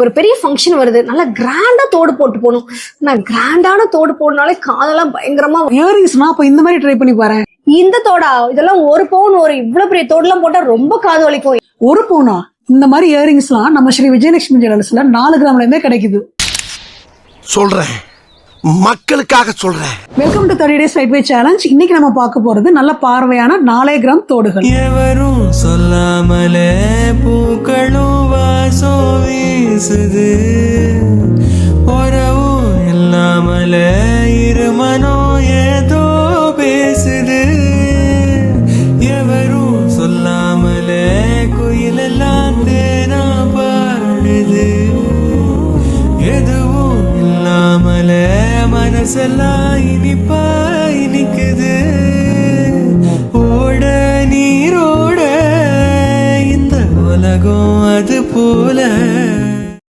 ஒரு பெரிய ஃபங்க்ஷன் வருது, நல்லா கிராண்டா தோடு போட்டு போகணும். நான் கிராண்டான தோடு போடனாலே காதெல்லாம் பயங்கரமா. இயரிங்ஸ்னா அப்ப இந்த மாதிரி ட்ரை பண்ணி பாரு. இந்த தோடா? இதெல்லாம் 1 பவுன். இவ்வளவு பெரிய தோடுலாம் போட்டா ரொம்ப காது வலிக்கும். 1 பவுனா? இந்த மாதிரி இயரிங்ஸ்லாம் நம்ம ஸ்ரீ விஜயலட்சுமி ஜுவல்லர்ஸ்ல 4 கிராம்ல இருந்தே கிடைக்குது. சொல்றேன், மக்களுக்காக சொல்றேன். Welcome to 30 days light weight challenge. இன்னைக்கு நம்ம பார்க்க போறது நல்ல பார்வையான 4 கிராம் தோடுகள். எவரும் சொல்லாமலே பூக்களும் வாசம் வீசுது, உறவும் இல்லாமலே இருமனோ ஏதோ பேசுது. எவரும் சொல்லாமலே குயிலெல்லாம் தேனா பாடுது, எதுவும் இல்லாமலே மனசெல்லாம் இனிப்பா இனிக்குது. ஓட நீரோட இந்த உலகம் அது போல